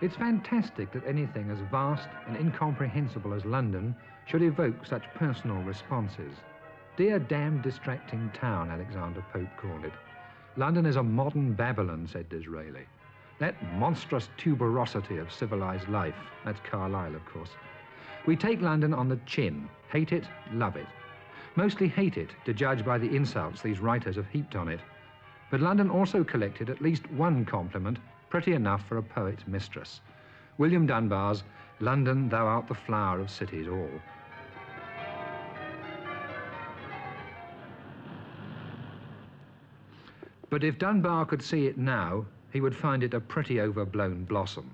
It's fantastic that anything as vast and incomprehensible as London should evoke such personal responses. Dear damned distracting town, Alexander Pope called it. London is a modern Babylon, said Disraeli. That monstrous tuberosity of civilized life, that's Carlyle, of course. We take London on the chin, hate it, love it. Mostly hate it, to judge by the insults these writers have heaped on it. But London also collected at least one compliment, pretty enough for a poet's mistress. William Dunbar's, "London, thou art the flower of cities all." But if Dunbar could see it now, he would find it a pretty overblown blossom.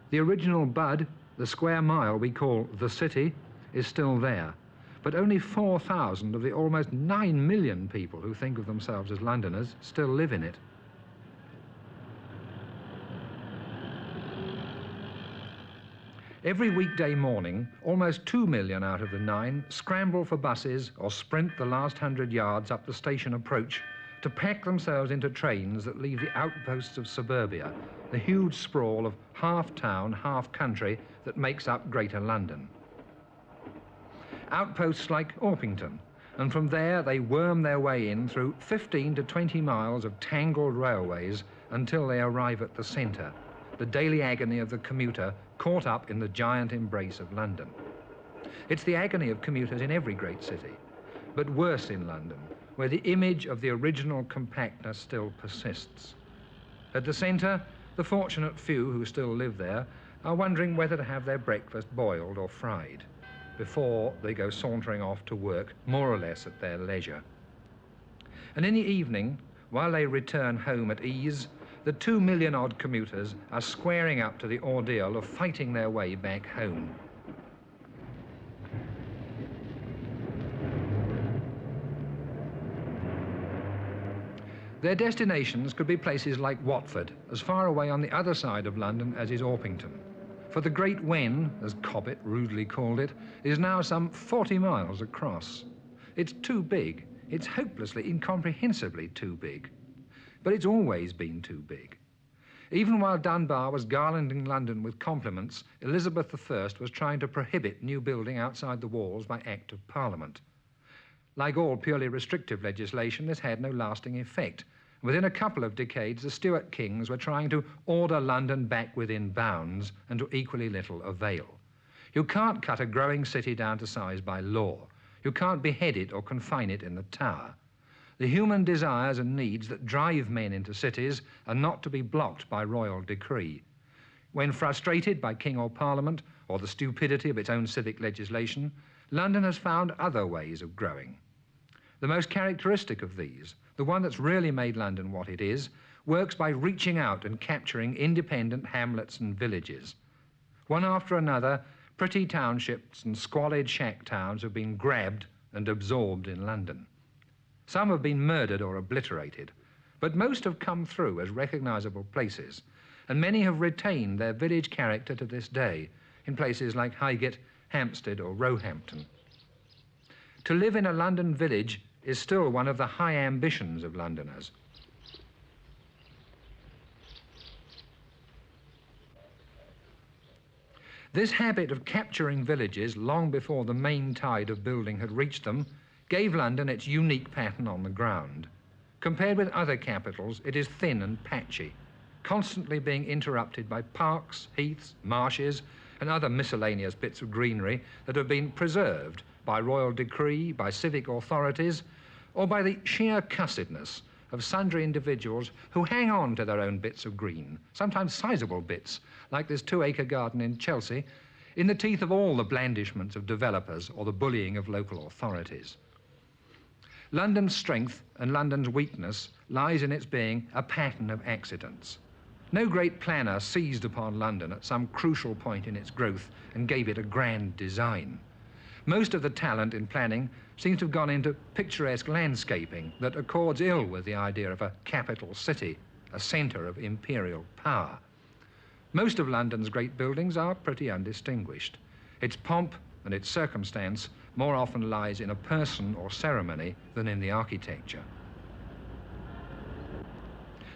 The original bud, the square mile we call the city, is still there, but only 4,000 of the almost 9 million people who think of themselves as Londoners still live in it. Every weekday morning, almost 2 million out of the 9 scramble for buses or sprint the last 100 yards up the station approach to pack themselves into trains that leave the outposts of suburbia, the huge sprawl of half town, half country that makes up Greater London. Outposts like Orpington, and from there they worm their way in through 15 to 20 miles of tangled railways until they arrive at the centre, the daily agony of the commuter caught up in the giant embrace of London. It's the agony of commuters in every great city, but worse in London, where the image of the original compactness still persists. At the centre, the fortunate few who still live there are wondering whether to have their breakfast boiled or fried before they go sauntering off to work, more or less at their leisure. And in the evening, while they return home at ease, the 2 million odd commuters are squaring up to the ordeal of fighting their way back home. Their destinations could be places like Watford, as far away on the other side of London as is Orpington. For the Great Wen, as Cobbett rudely called it, is now some 40 miles across. It's too big. It's hopelessly, incomprehensibly too big. But it's always been too big. Even while Dunbar was garlanding London with compliments, Elizabeth I was trying to prohibit new building outside the walls by Act of Parliament. Like all purely restrictive legislation, this had no lasting effect. Within a couple of decades, the Stuart kings were trying to order London back within bounds, and to equally little avail. You can't cut a growing city down to size by law. You can't behead it or confine it in the Tower. The human desires and needs that drive men into cities are not to be blocked by royal decree. When frustrated by king or parliament, or the stupidity of its own civic legislation, London has found other ways of growing. The most characteristic of these, the one that's really made London what it is, works by reaching out and capturing independent hamlets and villages. One after another, pretty townships and squalid shack towns have been grabbed and absorbed in London. Some have been murdered or obliterated, but most have come through as recognisable places, and many have retained their village character to this day in places like Highgate, Hampstead or Roehampton. To live in a London village is still one of the high ambitions of Londoners. This habit of capturing villages long before the main tide of building had reached them gave London its unique pattern on the ground. Compared with other capitals, it is thin and patchy, constantly being interrupted by parks, heaths, marshes, and other miscellaneous bits of greenery that have been preserved by royal decree, by civic authorities, or by the sheer cussedness of sundry individuals who hang on to their own bits of green, sometimes sizable bits, like this 2-acre garden in Chelsea, in the teeth of all the blandishments of developers or the bullying of local authorities. London's strength and London's weakness lies in its being a pattern of accidents. No great planner seized upon London at some crucial point in its growth and gave it a grand design. Most of the talent in planning seems to have gone into picturesque landscaping that accords ill with the idea of a capital city, a centre of imperial power. Most of London's great buildings are pretty undistinguished. Its pomp and its circumstance more often lies in a person or ceremony than in the architecture.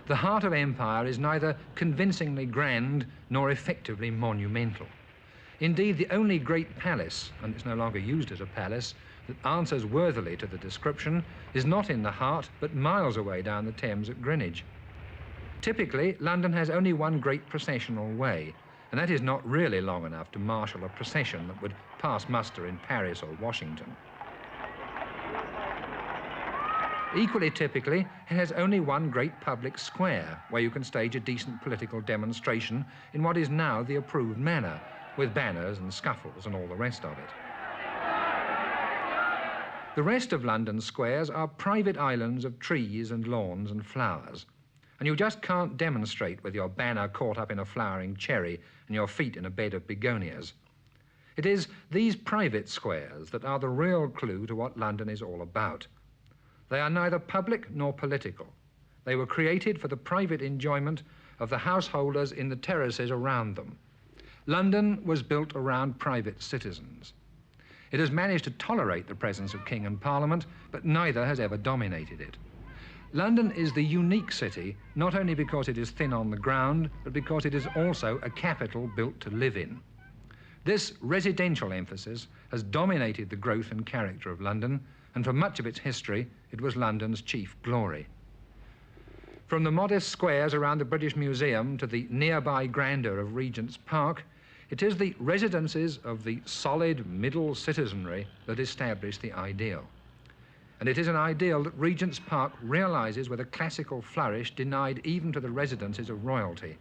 The heart of empire is neither convincingly grand nor effectively monumental. Indeed, the only great palace, and it's no longer used as a palace, that answers worthily to the description is not in the heart, but miles away down the Thames at Greenwich. Typically, London has only one great processional way, and that is not really long enough to marshal a procession that would pass muster in Paris or Washington. Equally typically, it has only one great public square where you can stage a decent political demonstration in what is now the approved manner, with banners and scuffles and all the rest of it. The rest of London's squares are private islands of trees and lawns and flowers, and you just can't demonstrate with your banner caught up in a flowering cherry and your feet in a bed of begonias. It is these private squares that are the real clue to what London is all about. They are neither public nor political. They were created for the private enjoyment of the householders in the terraces around them. London was built around private citizens. It has managed to tolerate the presence of King and Parliament, but neither has ever dominated it. London is the unique city, not only because it is thin on the ground, but because it is also a capital built to live in. This residential emphasis has dominated the growth and character of London, and for much of its history, it was London's chief glory. From the modest squares around the British Museum to the nearby grandeur of Regent's Park, it is the residences of the solid middle citizenry that establish the ideal. And it is an ideal that Regent's Park realizes with a classical flourish denied even to the residences of royalty.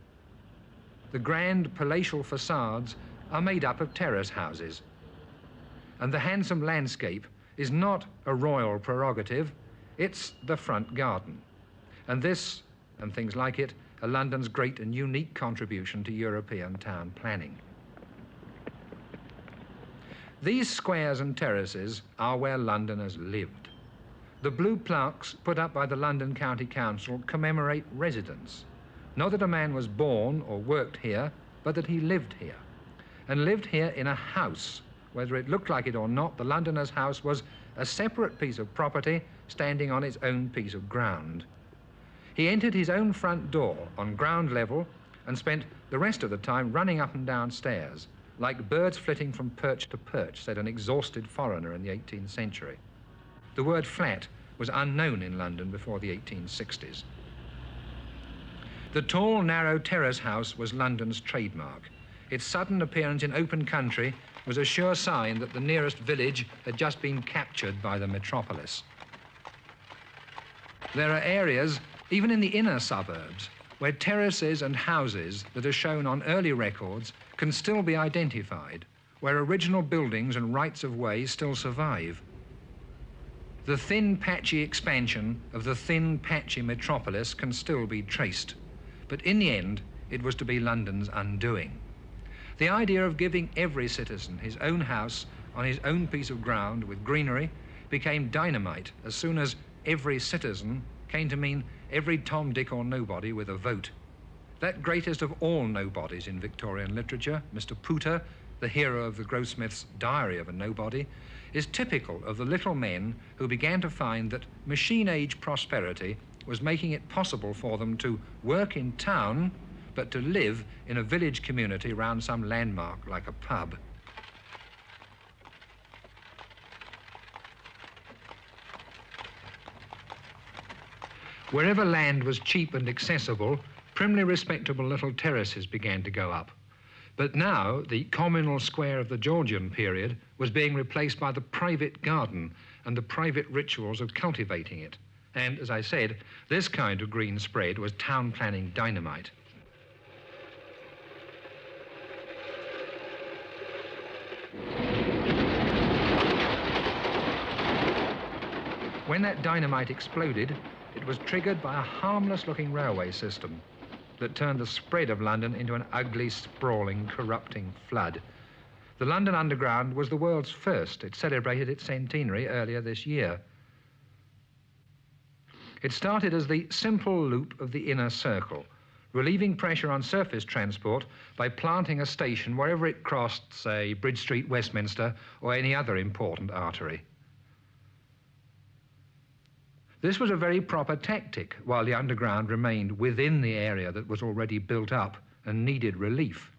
The grand palatial facades are made up of terrace houses, and the handsome landscape is not a royal prerogative, it's the front garden. And this, and things like it, are London's great and unique contribution to European town planning. These squares and terraces are where Londoners lived. The blue plaques put up by the London County Council commemorate residence. Not that a man was born or worked here, but that he lived here. And lived here in a house. Whether it looked like it or not, the Londoner's house was a separate piece of property standing on its own piece of ground. He entered his own front door on ground level and spent the rest of the time running up and down stairs, like birds flitting from perch to perch, said an exhausted foreigner in the 18th century. The word flat was unknown in London before the 1860s. The tall, narrow terrace house was London's trademark. Its sudden appearance in open country was a sure sign that the nearest village had just been captured by the metropolis. There are areas, even in the inner suburbs, where terraces and houses that are shown on early records can still be identified, where original buildings and rights of way still survive. The thin, patchy expansion of the thin, patchy metropolis can still be traced, but in the end, it was to be London's undoing. The idea of giving every citizen his own house on his own piece of ground with greenery became dynamite as soon as every citizen came to mean every Tom, Dick or nobody with a vote. That greatest of all nobodies in Victorian literature, Mr. Pooter, the hero of the Grossmith's Diary of a Nobody, is typical of the little men who began to find that machine-age prosperity was making it possible for them to work in town but to live in a village community round some landmark like a pub. Wherever land was cheap and accessible, primly respectable little terraces began to go up. But now the communal square of the Georgian period was being replaced by the private garden and the private rituals of cultivating it. And as I said, this kind of green spread was town planning dynamite. When that dynamite exploded, it was triggered by a harmless-looking railway system that turned the spread of London into an ugly, sprawling, corrupting flood. The London Underground was the world's first. It celebrated its centenary earlier this year. It started as the simple loop of the inner circle, relieving pressure on surface transport by planting a station wherever it crossed, say, Bridge Street, Westminster, or any other important artery. This was a very proper tactic while the underground remained within the area that was already built up and needed relief.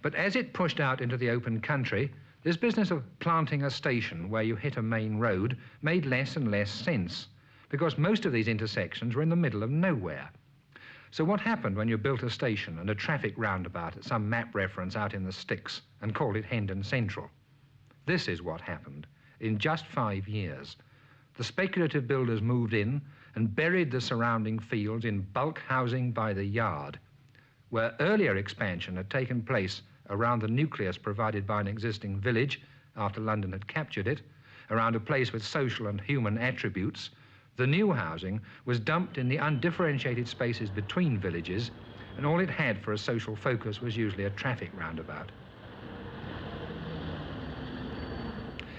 But as it pushed out into the open country, this business of planting a station where you hit a main road made less and less sense, because most of these intersections were in the middle of nowhere. So what happened when you built a station and a traffic roundabout at some map reference out in the sticks and called it Hendon Central? This is what happened. In just 5 years, the speculative builders moved in and buried the surrounding fields in bulk housing by the yard, where earlier expansion had taken place around the nucleus provided by an existing village after London had captured it, around a place with social and human attributes. The new housing was dumped in the undifferentiated spaces between villages, and all it had for a social focus was usually a traffic roundabout.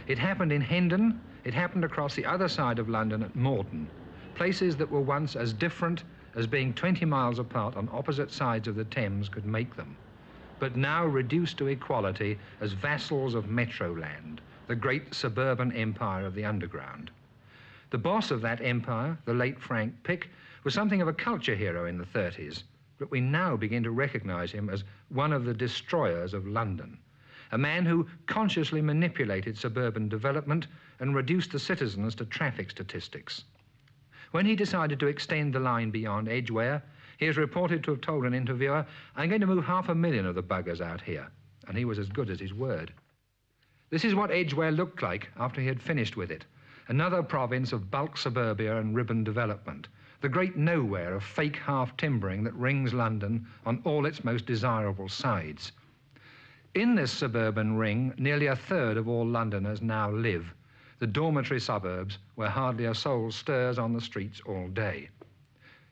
It happened in Hendon, it happened across the other side of London at Morton, places that were once as different as being 20 miles apart on opposite sides of the Thames could make them, but now reduced to equality as vassals of Metroland, the great suburban empire of the underground. The boss of that empire, the late Frank Pick, was something of a culture hero in the 30s, but we now begin to recognize him as one of the destroyers of London, a man who consciously manipulated suburban development and reduced the citizens to traffic statistics. When he decided to extend the line beyond Edgware, he is reported to have told an interviewer, "I'm going to move 500,000 of the buggers out here," and he was as good as his word. This is what Edgware looked like after he had finished with it. Another province of bulk suburbia and ribbon development, the great nowhere of fake half-timbering that rings London on all its most desirable sides. In this suburban ring, nearly a third of all Londoners now live, the dormitory suburbs where hardly a soul stirs on the streets all day.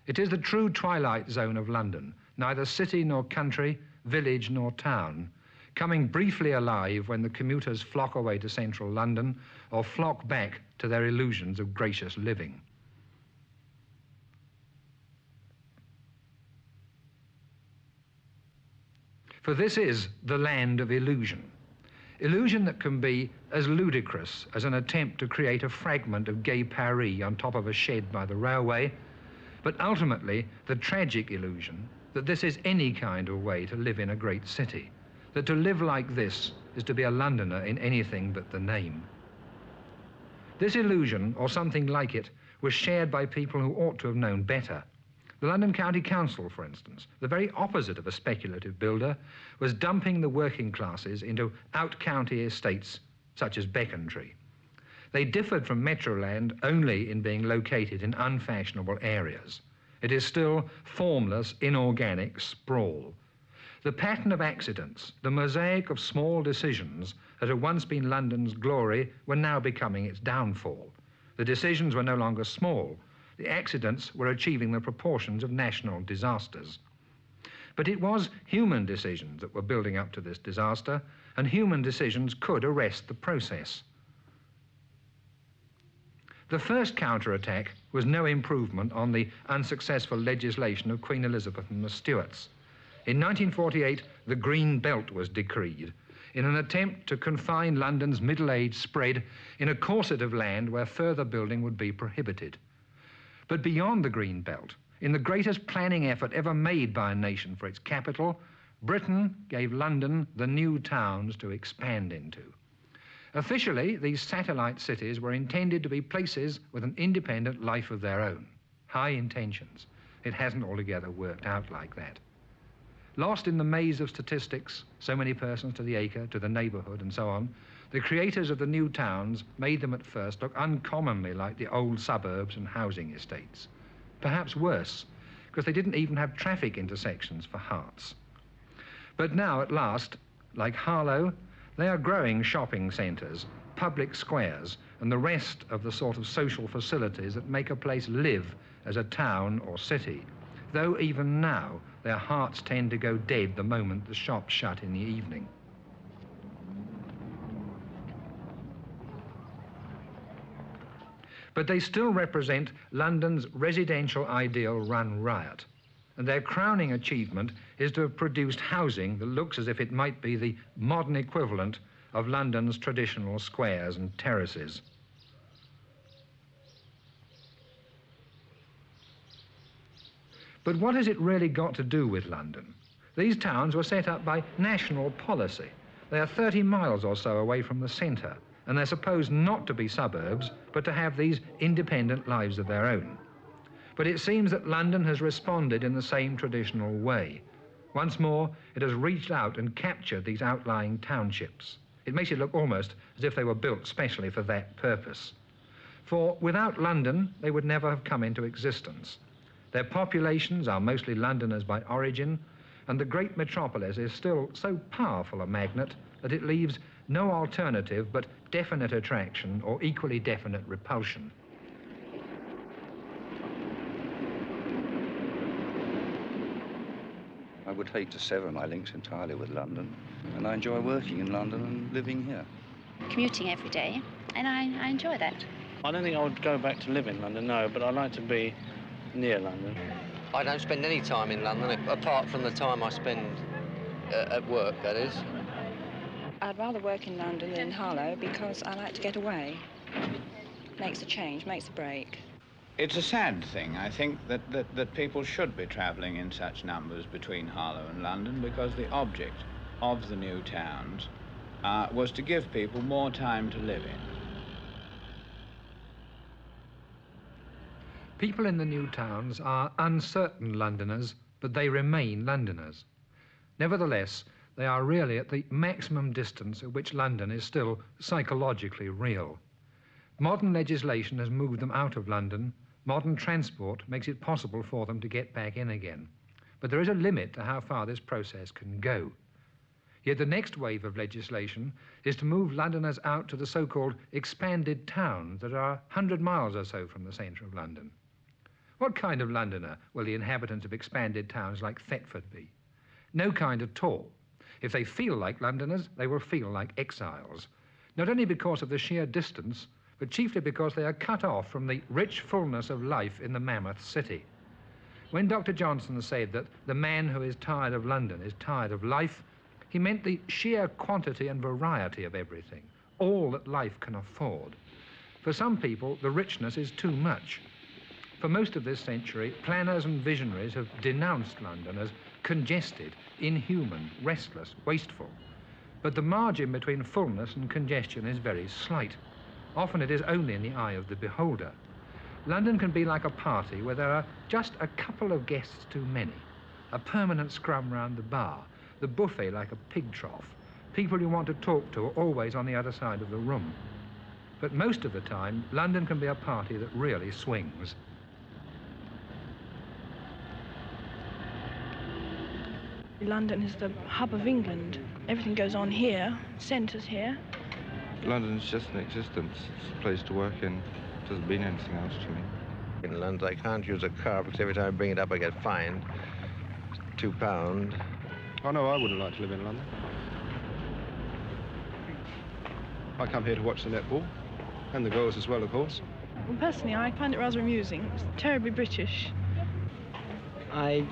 It is the true twilight zone of London, neither city nor country, village nor town, coming briefly alive when the commuters flock away to central London or flock back to their illusions of gracious living. For this is the land of illusion. Illusion that can be as ludicrous as an attempt to create a fragment of gay Paris on top of a shed by the railway, but ultimately the tragic illusion that this is any kind of way to live in a great city, that to live like this is to be a Londoner in anything but the name. This illusion, or something like it, was shared by people who ought to have known better. The London County Council, for instance, the very opposite of a speculative builder, was dumping the working classes into out-county estates such as Becontree. They differed from Metroland only in being located in unfashionable areas. It is still formless, inorganic sprawl. The pattern of accidents, the mosaic of small decisions that had once been London's glory were now becoming its downfall. The decisions were no longer small. The accidents were achieving the proportions of national disasters. But it was human decisions that were building up to this disaster, and human decisions could arrest the process. The first counterattack was no improvement on the unsuccessful legislation of Queen Elizabeth and the Stuarts. In 1948, the Green Belt was decreed in an attempt to confine London's middle-age spread in a corset of land where further building would be prohibited. But beyond the Green Belt, in the greatest planning effort ever made by a nation for its capital, Britain gave London the new towns to expand into. Officially, these satellite cities were intended to be places with an independent life of their own. High intentions. It hasn't altogether worked out like that. Lost in the maze of statistics, so many persons to the acre, to the neighborhood, and so on, the creators of the new towns made them at first look uncommonly like the old suburbs and housing estates. Perhaps worse, because they didn't even have traffic intersections for hearts. But now, at last, like Harlow, they are growing shopping centres, public squares, and the rest of the sort of social facilities that make a place live as a town or city, though even now their hearts tend to go dead the moment the shops shut in the evening. But they still represent London's residential ideal run riot, and their crowning achievement is to have produced housing that looks as if it might be the modern equivalent of London's traditional squares and terraces. But what has it really got to do with London? These towns were set up by national policy. They are 30 miles or so away from the centre, and they're supposed not to be suburbs, but to have these independent lives of their own. But it seems that London has responded in the same traditional way. Once more, it has reached out and captured these outlying townships. It makes it look almost as if they were built specially for that purpose. For without London, they would never have come into existence. Their populations are mostly Londoners by origin, and the great metropolis is still so powerful a magnet that it leaves no alternative but definite attraction or equally definite repulsion. I would hate to sever my links entirely with London, and I enjoy working in London and living here. Commuting every day, and I enjoy that. I don't think I would go back to live in London, no, but I'd like to be near London. I don't spend any time in London, apart from the time I spend at work, that is. I'd rather work in London than in Harlow because I like to get away. Makes a change, makes a break. It's a sad thing, I think, that people should be travelling in such numbers between Harlow and London, because the object of the new towns was to give people more time to live in. People in the new towns are uncertain Londoners, but they remain Londoners. Nevertheless, they are really at the maximum distance at which London is still psychologically real. Modern legislation has moved them out of London. Modern transport makes it possible for them to get back in again. But there is a limit to how far this process can go. Yet the next wave of legislation is to move Londoners out to the so-called expanded towns that are 100 miles or so from the centre of London. What kind of Londoner will the inhabitants of expanded towns like Thetford be? No kind at all. If they feel like Londoners, they will feel like exiles, not only because of the sheer distance, but chiefly because they are cut off from the rich fullness of life in the mammoth city. When Dr. Johnson said that the man who is tired of London is tired of life, he meant the sheer quantity and variety of everything, all that life can afford. For some people, the richness is too much. For most of this century, planners and visionaries have denounced London as congested, inhuman, restless, wasteful. But the margin between fullness and congestion is very slight. Often it is only in the eye of the beholder. London can be like a party where there are just a couple of guests too many, a permanent scrum round the bar, the buffet like a pig trough. People you want to talk to are always on the other side of the room. But most of the time, London can be a party that really swings. London is the hub of England. Everything goes on here, centres here. London's just an existence. It's a place to work in. It doesn't mean anything else to me. In London, I can't use a car because every time I bring it up, I get fined. £2. Oh, no, I wouldn't like to live in London. I come here to watch the netball, and the girls as well, of course. Well, personally, I find it rather amusing. It's terribly British. I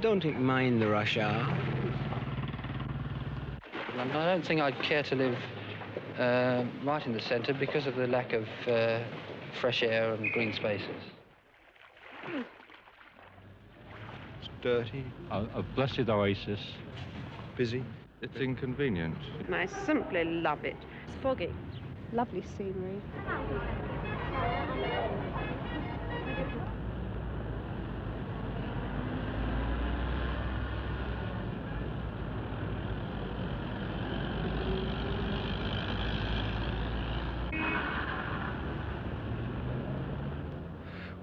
don't mind the rush hour. I don't think I'd care to live right in the centre because of the lack of fresh air and green spaces. It's dirty. A blessed oasis. Busy. It's inconvenient. I simply love it. It's foggy. Lovely scenery.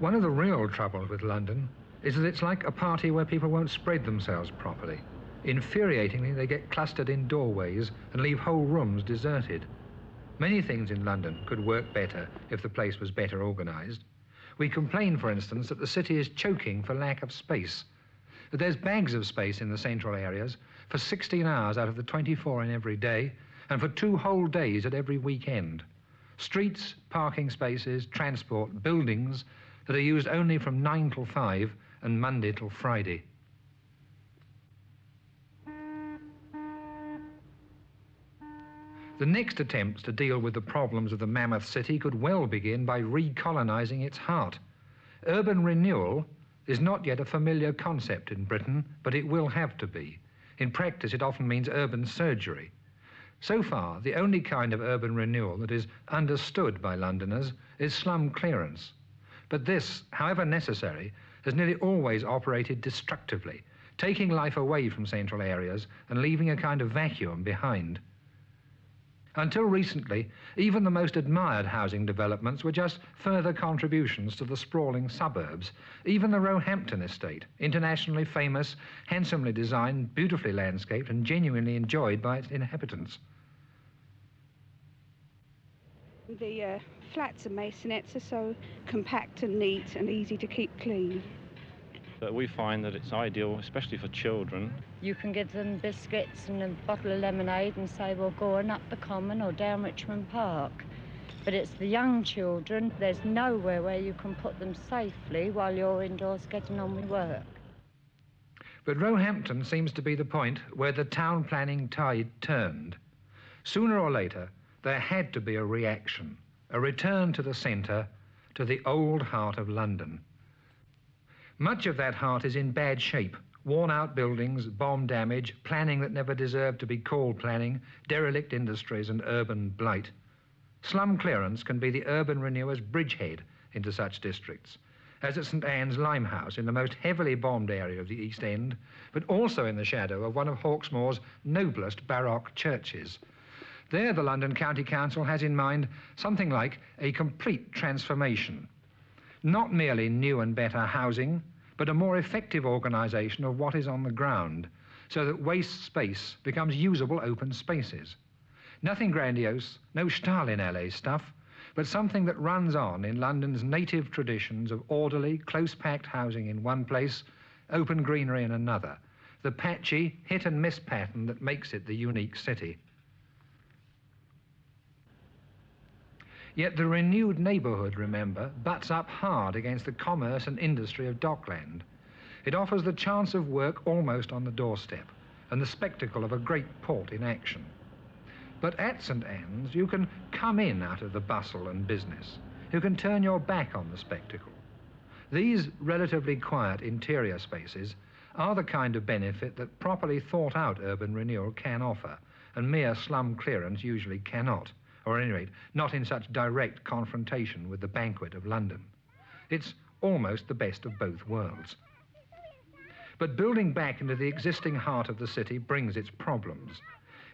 One of the real troubles with London is that it's like a party where people won't spread themselves properly. Infuriatingly, they get clustered in doorways and leave whole rooms deserted. Many things in London could work better if the place was better organised. We complain, for instance, that the city is choking for lack of space. That there's bags of space in the central areas for 16 hours out of the 24 in every day, and for 2 whole days at every weekend. Streets, parking spaces, transport, buildings that are used only from 9 till 5 and Monday till Friday. The next attempts to deal with the problems of the mammoth city could well begin by recolonising its heart. Urban renewal, is not yet a familiar concept in Britain, but it will have to be. In practice, it often means urban surgery. So far, the only kind of urban renewal that is understood by Londoners is slum clearance. But this, however necessary, has nearly always operated destructively, taking life away from central areas and leaving a kind of vacuum behind. Until recently, even the most admired housing developments were just further contributions to the sprawling suburbs. Even the Roehampton estate, internationally famous, handsomely designed, beautifully landscaped, and genuinely enjoyed by its inhabitants. The flats and masonettes are so compact and neat and easy to keep clean. But we find that it's ideal, especially for children. You can give them biscuits and a bottle of lemonade and say, well, go on up the Common or down Richmond Park. But it's the young children. There's nowhere where you can put them safely while you're indoors getting on with work. But Roehampton seems to be the point where the town planning tide turned. Sooner or later, there had to be a reaction, a return to the centre, to the old heart of London. Much of that heart is in bad shape. Worn-out buildings, bomb damage, planning that never deserved to be called planning, derelict industries and urban blight. Slum clearance can be the urban renewer's bridgehead into such districts, as at St Anne's Limehouse in the most heavily bombed area of the East End, but also in the shadow of one of Hawksmoor's noblest baroque churches. There, the London County Council has in mind something like a complete transformation. Not merely new and better housing, but a more effective organisation of what is on the ground, so that waste space becomes usable open spaces. Nothing grandiose, no Stalin LA stuff, but something that runs on in London's native traditions of orderly, close-packed housing in one place, open greenery in another, the patchy, hit-and-miss pattern that makes it the unique city. Yet the renewed neighbourhood, remember, butts up hard against the commerce and industry of Dockland. It offers the chance of work almost on the doorstep and the spectacle of a great port in action. But at St Anne's, you can come in out of the bustle and business. You can turn your back on the spectacle. These relatively quiet interior spaces are the kind of benefit that properly thought out urban renewal can offer, and mere slum clearance usually cannot. Or at any rate, not in such direct confrontation with the banquet of London. It's almost the best of both worlds. But building back into the existing heart of the city brings its problems.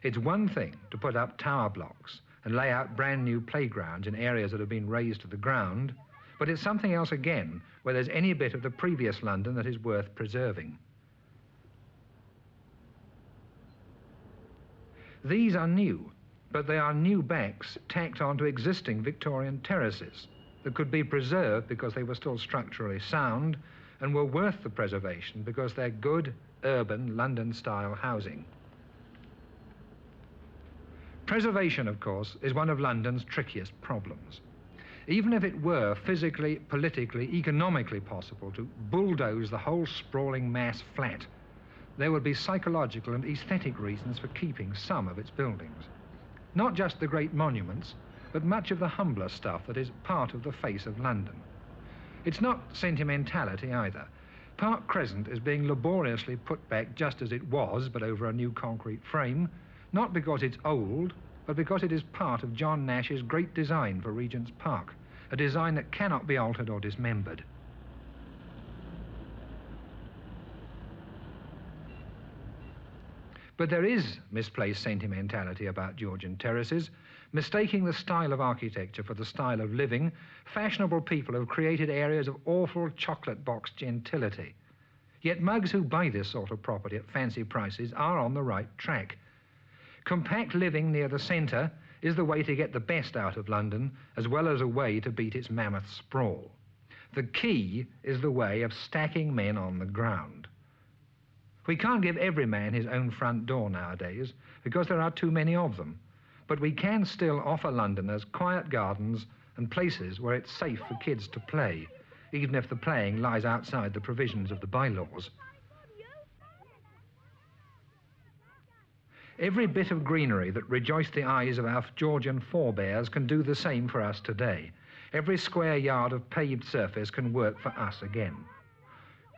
It's one thing to put up tower blocks and lay out brand new playgrounds in areas that have been razed to the ground, but it's something else again where there's any bit of the previous London that is worth preserving. These are new, but they are new backs tacked onto existing Victorian terraces that could be preserved because they were still structurally sound and were worth the preservation because they're good, urban, London-style housing. Preservation, of course, is one of London's trickiest problems. Even if it were physically, politically, economically possible to bulldoze the whole sprawling mass flat, there would be psychological and aesthetic reasons for keeping some of its buildings. Not just the great monuments, but much of the humbler stuff that is part of the face of London. It's not sentimentality either. Park Crescent is being laboriously put back just as it was, but over a new concrete frame, not because it's old, but because it is part of John Nash's great design for Regent's Park, a design that cannot be altered or dismembered. But there is misplaced sentimentality about Georgian terraces. Mistaking the style of architecture for the style of living, fashionable people have created areas of awful chocolate box gentility. Yet mugs who buy this sort of property at fancy prices are on the right track. Compact living near the centre is the way to get the best out of London, as well as a way to beat its mammoth sprawl. The key is the way of stacking men on the ground. We can't give every man his own front door nowadays because there are too many of them, but we can still offer Londoners quiet gardens and places where it's safe for kids to play, even if the playing lies outside the provisions of the bylaws. Every bit of greenery that rejoiced the eyes of our Georgian forebears can do the same for us today. Every square yard of paved surface can work for us again.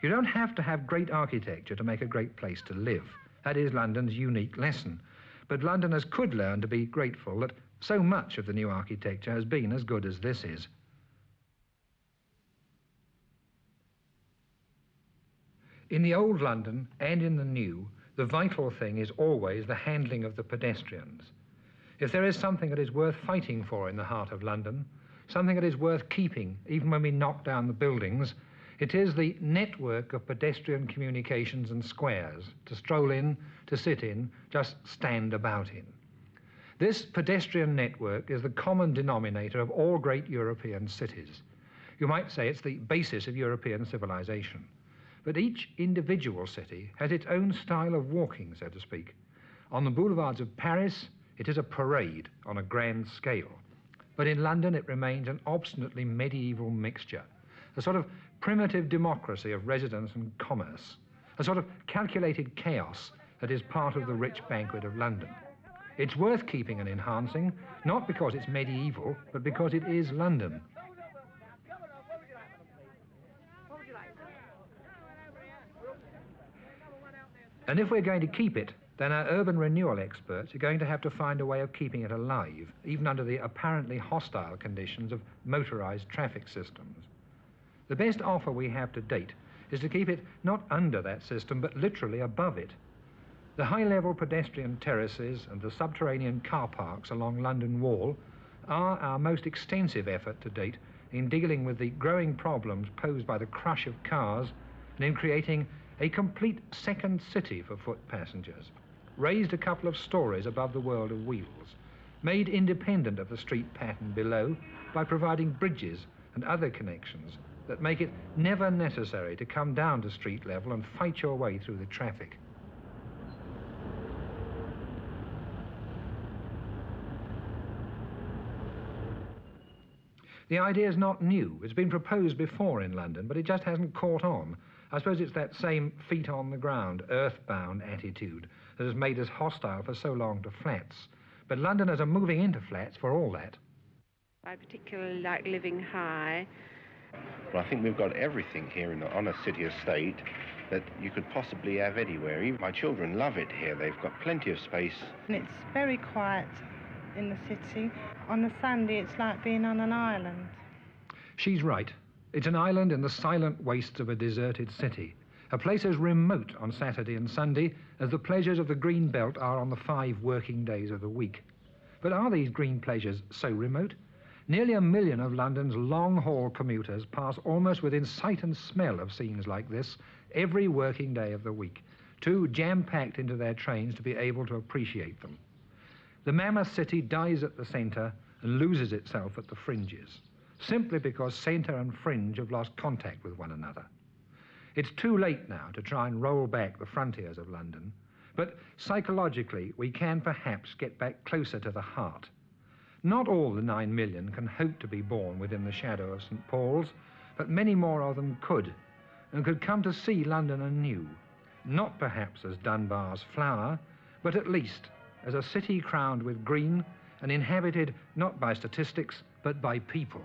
You don't have to have great architecture to make a great place to live. That is London's unique lesson. But Londoners could learn to be grateful that so much of the new architecture has been as good as this is. In the old London and in the new, the vital thing is always the handling of the pedestrians. If there is something that is worth fighting for in the heart of London, something that is worth keeping even when we knock down the buildings, it is the network of pedestrian communications and squares to stroll in, to sit in, just stand about in. This pedestrian network is the common denominator of all great European cities. You might say it's the basis of European civilization. But each individual city has its own style of walking, so to speak. On the boulevards of Paris, it is a parade on a grand scale. But in London, it remains an obstinately medieval mixture, a sort of primitive democracy of residence and commerce, a sort of calculated chaos that is part of the rich banquet of London. It's worth keeping and enhancing, not because it's medieval, but because it is London. And if we're going to keep it, then our urban renewal experts are going to have to find a way of keeping it alive, even under the apparently hostile conditions of motorized traffic systems. The best offer we have to date is to keep it not under that system, but literally above it. The high-level pedestrian terraces and the subterranean car parks along London Wall are our most extensive effort to date in dealing with the growing problems posed by the crush of cars and in creating a complete second city for foot passengers, raised a couple of stories above the world of wheels, made independent of the street pattern below by providing bridges and other connections that make it never necessary to come down to street level and fight your way through the traffic. The idea is not new. It's been proposed before in London, but it just hasn't caught on. I suppose it's that same feet on the ground, earthbound attitude that has made us hostile for so long to flats. But Londoners are moving into flats for all that. I particularly like living high. Well, I think we've got everything here on a city estate that you could possibly have anywhere. Even my children love it here. They've got plenty of space. And it's very quiet in the city. On a Sunday, it's like being on an island. She's right. It's an island in the silent wastes of a deserted city, a place as remote on Saturday and Sunday as the pleasures of the green belt are on the 5 working days of the week. But are these green pleasures so remote? Nearly 1 million of London's long-haul commuters pass almost within sight and smell of scenes like this every working day of the week, too jam-packed into their trains to be able to appreciate them. The mammoth city dies at the centre and loses itself at the fringes, simply because centre and fringe have lost contact with one another. It's too late now to try and roll back the frontiers of London, but psychologically we can perhaps get back closer to the heart. Not all the 9 million can hope to be born within the shadow of St. Paul's, but many more of them could, and could come to see London anew, not perhaps as Dunbar's flower, but at least as a city crowned with green and inhabited not by statistics, but by people.